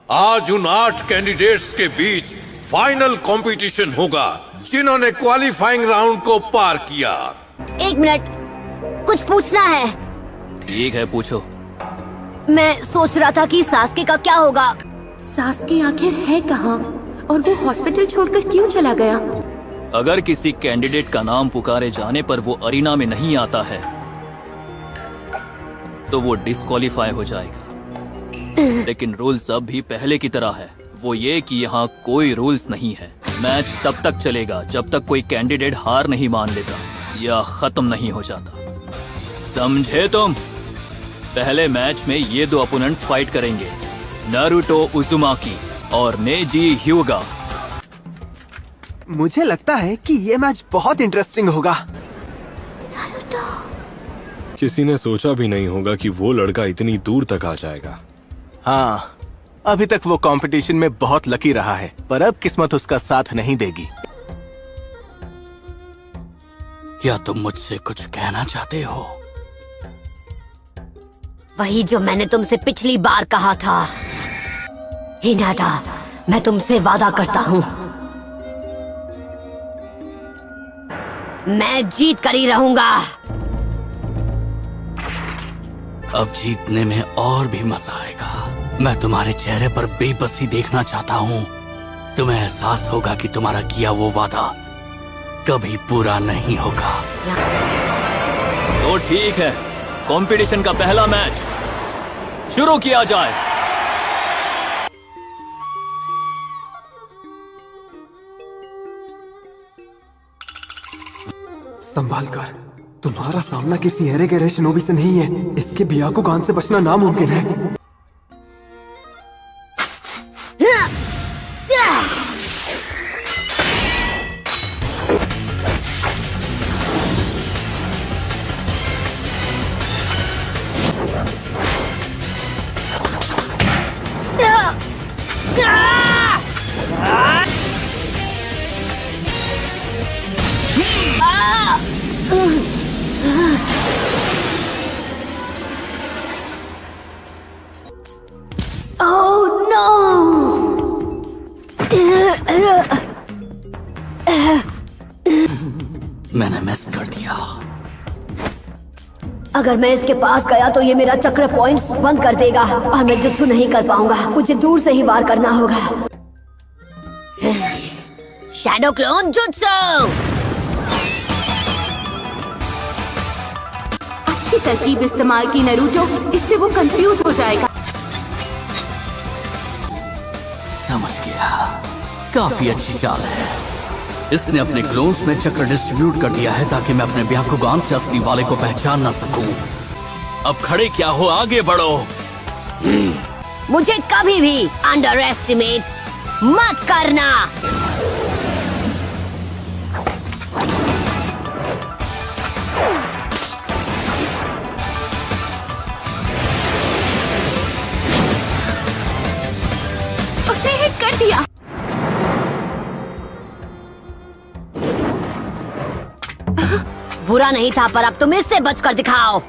आज उन 8 कैंडिडेट्स के बीच फाइनल कंपटीशन होगा जिन्होंने क्वालिफाइंग राउंड को पार किया। 1 मिनट, कुछ पूछना है। ठीक है, पूछो। मैं सोच रहा था कि सास्के का क्या होगा। सास्के आखिर है कहाँ और वो हॉस्पिटल छोड़कर क्यों चला गया? अगर किसी कैंडिडेट का नाम पुकारे जाने पर वो अरीना में नहीं आता है तो वो डिस्क्वालीफाई हो जाएगा। लेकिन रूल्स अब भी पहले की तरह है, वो ये कि यहाँ कोई रूल्स नहीं है। मैच तब तक चलेगा जब तक कोई कैंडिडेट हार नहीं मान लेता या खत्म नहीं हो जाता। समझे तुम? पहले मैच में ये 2 अपोनेंट्स फाइट करेंगे, नारुतो उजुमाकी और नेजी ह्यूगा। मुझे लगता है कि ये मैच बहुत इंटरेस्टिंग होगा। किसी ने सोचा भी नहीं होगा कि वो लड़का इतनी दूर तक आ जाएगा। हाँ, अभी तक वो कंपटीशन में बहुत लकी रहा है, पर अब किस्मत उसका साथ नहीं देगी। क्या तुम मुझसे कुछ कहना चाहते हो? वही जो मैंने तुमसे पिछली बार कहा था। हिनाटा, मैं तुमसे वादा करता हूँ, मैं जीत कर ही रहूंगा। अब जीतने में और भी मजा आएगा। मैं तुम्हारे चेहरे पर बेबसी देखना चाहता हूँ। तुम्हें एहसास होगा कि तुम्हारा किया वो वादा कभी पूरा नहीं होगा। तो ठीक है, कंपटीशन का पहला मैच शुरू किया जाए। संभाल कर, तुम्हारा सामना किसी हेरे गहरे शिनोबी से नहीं है। इसके ब्याकुगान से बचना नामुमकिन है। मैंने मिस कर दिया। अगर मैं इसके पास गया तो ये मेरा चक्र पॉइंट्स बंद कर देगा और मैं जुत्सु नहीं कर पाऊंगा। मुझे दूर से ही वार करना होगा। Shadow clone jutsu. अच्छी तरकीब इस्तेमाल की नारुतो, इससे वो कंफ्यूज हो जाएगा। समझ गया, काफी अच्छी चाल है। इसने अपने क्लोन्स में चक्र डिस्ट्रीब्यूट कर दिया है ताकि मैं अपने ब्याकुगान से असली वाले को पहचान ना सकूं। अब खड़े क्या हो, आगे बढ़ो। मुझे कभी भी अंडर एस्टिमेट मत करना। उसने हिट कर दिया। बुरा नहीं था, पर अब तुम इससे बचकर दिखाओ।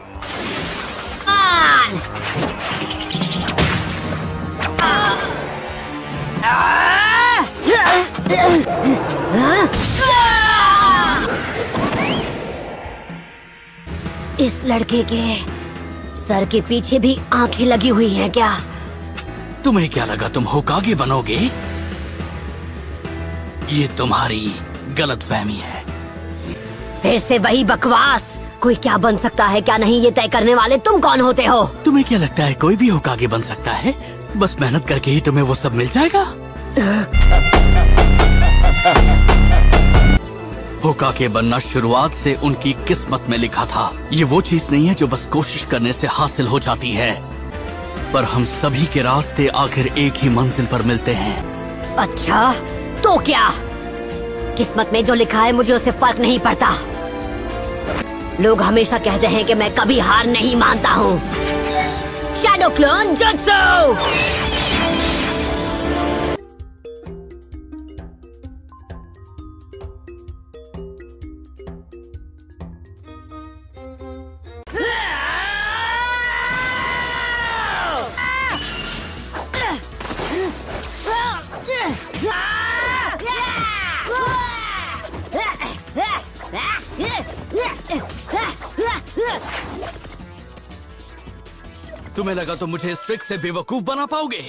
इस लड़के के सर के पीछे भी आंखें लगी हुई हैं क्या? तुम्हें क्या लगा तुम होकागे बनोगे? ये तुम्हारी गलतफहमी है। फिर से वही बकवास। कोई क्या बन सकता है क्या नहीं, ये तय करने वाले तुम कौन होते हो? तुम्हें क्या लगता है कोई भी होकागे बन सकता है? बस मेहनत करके ही तुम्हें वो सब मिल जाएगा। होकागे बनना शुरुआत से उनकी किस्मत में लिखा था। ये वो चीज नहीं है जो बस कोशिश करने से हासिल हो जाती है, पर हम सभी के रास्ते आखिर एक ही मंजिल पर मिलते हैं। अच्छा, तो क्या? किस्मत में जो लिखा है मुझे उससे फर्क नहीं पड़ता। लोग हमेशा कहते हैं कि मैं कभी हार नहीं मानता हूँ। Shadow clone jutsu. तुम्हें लगा तो मुझे इस ट्रिक से बेवकूफ बना पाओगे?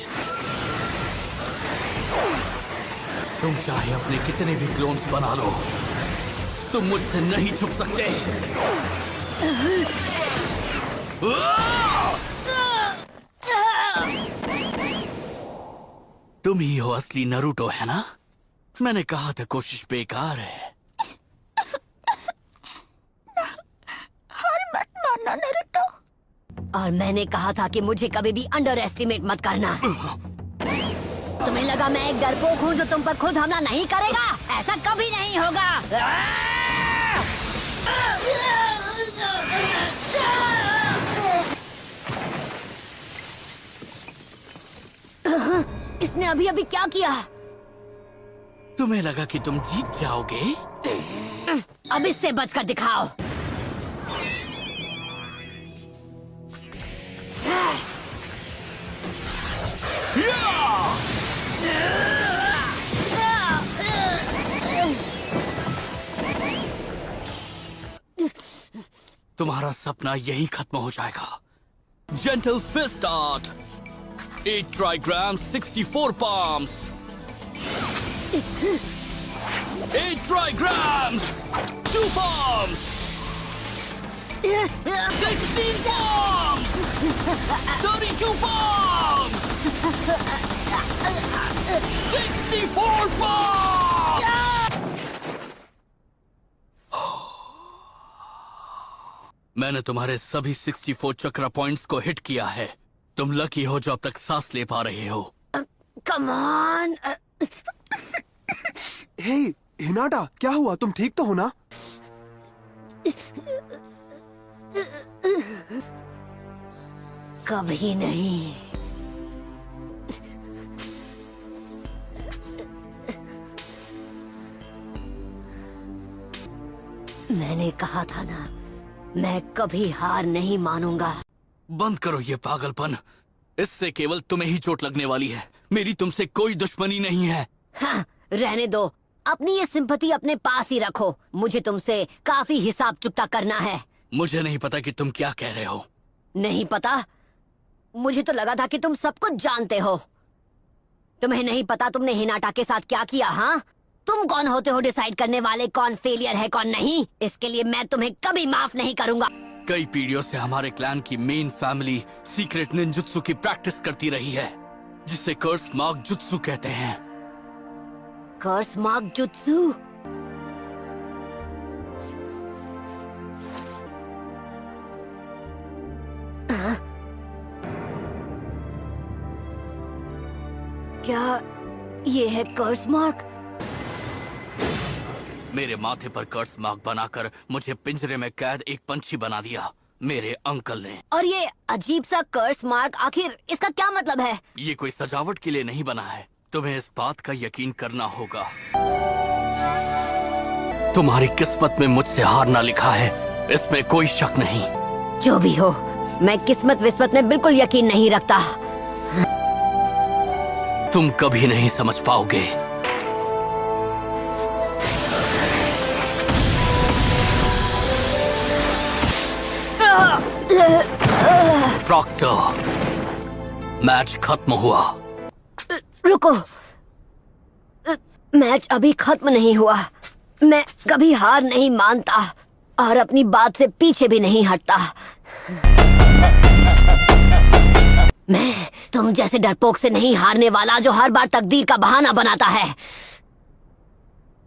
तुम चाहे अपने कितने भी क्लोन्स बना लो, तुम मुझसे नहीं छुप सकते। तुम ही हो असली नारुतो, है ना? मैंने कहा था कोशिश बेकार है। हार मत मानना नारुतो। और मैंने कहा था कि मुझे कभी भी अंडर एस्टिमेट मत करना। तुम्हें लगा मैं एक डरपोक हूँ जो तुम पर खुद हमला नहीं करेगा? ऐसा कभी नहीं होगा। इसने अभी अभी क्या किया? तुम्हें लगा कि तुम जीत जाओगे? अब इससे बचकर दिखाओ। तुम्हारा सपना यही खत्म हो जाएगा। Gentle fist art, 8 trigrams, 64 palms. 8 trigrams, 2 palms. 16 palms. 32 palms. 64 palms. मैंने तुम्हारे सभी 64 चक्रा पॉइंट्स को हिट किया है। तुम लकी हो जो अब तक सांस ले पा रहे हो। Come on. हे हिनाटा, क्या हुआ? तुम ठीक तो हो ना? कभी नहीं। मैंने कहा था ना, मैं कभी हार नहीं मानूंगा। बंद करो ये पागलपन। इससे केवल तुम्हें ही चोट लगने वाली है। मेरी तुमसे कोई दुश्मनी नहीं है। हाँ, रहने दो। अपनी ये सिंपैथी अपने पास ही रखो। मुझे तुमसे काफी हिसाब चुकता करना है। मुझे नहीं पता कि तुम क्या कह रहे हो। नहीं पता? मुझे तो लगा था कि तुम सब कुछ जानते हो। तुम्हें नहीं पता तुमने हिनाटा के साथ क्या किया? हाँ, तुम कौन होते हो डिसाइड करने वाले कौन फेलियर है कौन नहीं? इसके लिए मैं तुम्हें कभी माफ नहीं करूंगा। कई पीढ़ियों से हमारे क्लैन की मेन फैमिली सीक्रेट निंजुत्सु की प्रैक्टिस करती रही है, जिसे कर्स मार्क जुत्सु कहते हैं। कर्स मार्क जुत्सु? क्या ये है कर्स मार्क? मेरे माथे पर कर्स मार्क बनाकर मुझे पिंजरे में कैद एक पंछी बना दिया मेरे अंकल ने। और ये अजीब सा कर्स मार्क, आखिर इसका क्या मतलब है? ये कोई सजावट के लिए नहीं बना है। तुम्हें इस बात का यकीन करना होगा। तुम्हारी किस्मत में मुझसे हारना लिखा है, इसमें कोई शक नहीं। जो भी हो, मैं किस्मत विस्मत में बिल्कुल यकीन नहीं रखता। तुम कभी नहीं समझ पाओगे। प्रॉक्टर, मैच खत्म हुआ। रुको, मैच अभी खत्म नहीं हुआ। मैं कभी हार नहीं मानता और अपनी बात से पीछे भी नहीं हटता। मैं तुम जैसे डरपोक से नहीं हारने वाला जो हर बार तकदीर का बहाना बनाता है।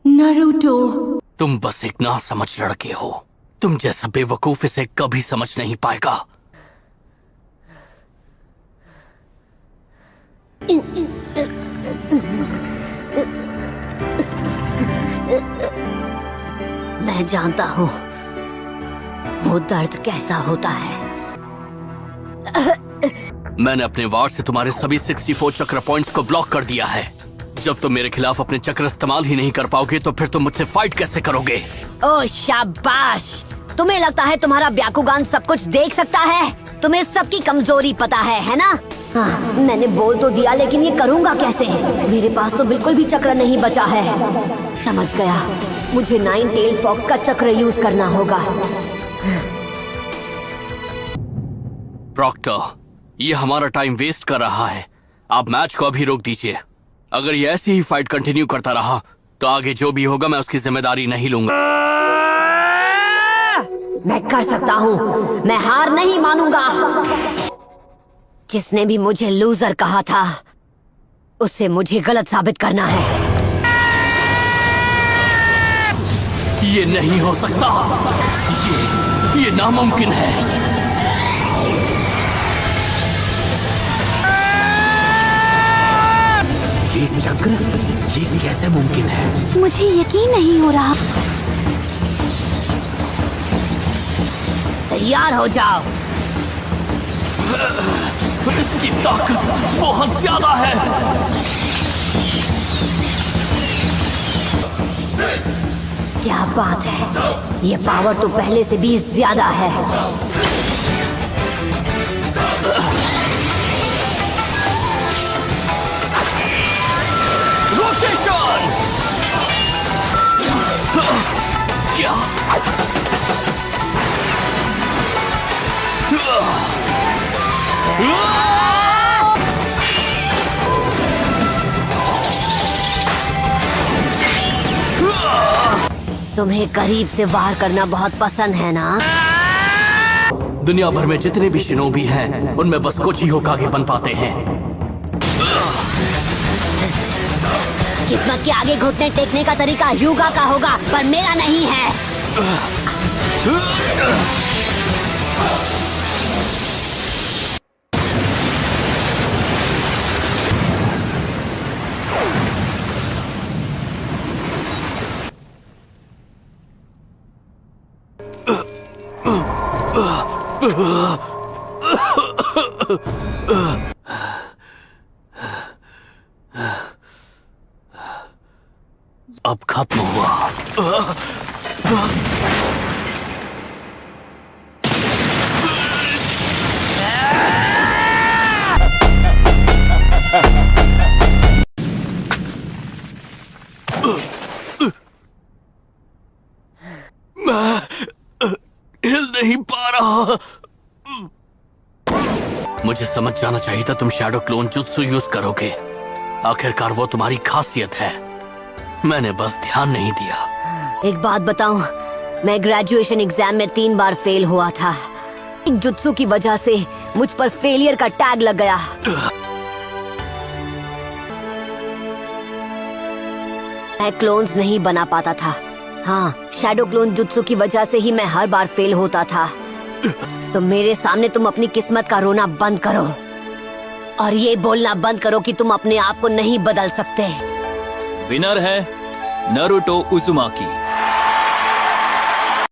नारुतो, तुम बस एक नासमझ लड़के हो। तुम जैसा बेवकूफ इसे कभी समझ नहीं पाएगा। मैं जानता हूँ वो दर्द कैसा होता है। मैंने अपने वार से तुम्हारे सभी 64 चक्र पॉइंट्स को ब्लॉक कर दिया है। जब तुम मेरे खिलाफ अपने चक्र इस्तेमाल ही नहीं कर पाओगे तो फिर तुम मुझसे फाइट कैसे करोगे? ओह शाबाश! तुम्हें लगता है तुम्हारा ब्याकुगान सब कुछ देख सकता है? तुम्हें सबकी कमजोरी पता है ना? हाँ, मैंने बोल तो दिया, लेकिन ये करूँगा कैसे? मेरे पास तो बिल्कुल भी चक्र नहीं बचा है। समझ गया, मुझे 9 टेल फॉक्स का चक्र यूज करना होगा। प्रॉक्टर, ये हमारा टाइम वेस्ट कर रहा है। आप मैच को अभी रोक दीजिए। अगर ये ऐसी ही फाइट कंटिन्यू करता रहा तो आगे जो भी होगा मैं उसकी जिम्मेदारी नहीं लूंगा। मैं कर सकता हूँ, मैं हार नहीं मानूंगा। जिसने भी मुझे लूजर कहा था उसे मुझे गलत साबित करना है। ये नहीं हो सकता, ये नामुमकिन है। ये चक्र, ये कैसे मुमकिन है? मुझे यकीन नहीं हो रहा। तैयार हो जाओ। इसकी ताकत बहुत ज्यादा है। क्या बात है, ये पावर तो पहले से भी ज्यादा है। रोटेशन! क्या? तुम्हें करीब से वार करना बहुत पसंद है ना? दुनिया भर में जितने भी शिनोबी हैं, उनमें बस कुछ ही होकागे बन पाते हैं। किस्मत के आगे घुटने टेकने का तरीका युगा का होगा, पर मेरा नहीं है। अब खत्म हुआ। मैं हिल नहीं पा रहा। मुझे समझ जाना चाहिए था तुम शैडो क्लोन जुत्सु यूज करोगे। आखिरकार वो तुम्हारी खासियत है। मैंने बस ध्यान नहीं दिया। एक बात बताऊं, मैं ग्रेजुएशन एग्जाम में 3 बार फेल हुआ था। एक जुत्सु की वजह से मुझ पर फेलियर का टैग लग गया। मैं क्लोन्स नहीं बना पाता था। हाँ, शैडो क्लोन जुत्सु की वजह से ही मैं हर बार फेल होता था। तो मेरे सामने तुम अपनी किस्मत का रोना बंद करो और ये बोलना बंद करो कि तुम अपने आप को नहीं बदल सकते। विनर है नारुतो उजुमाकी।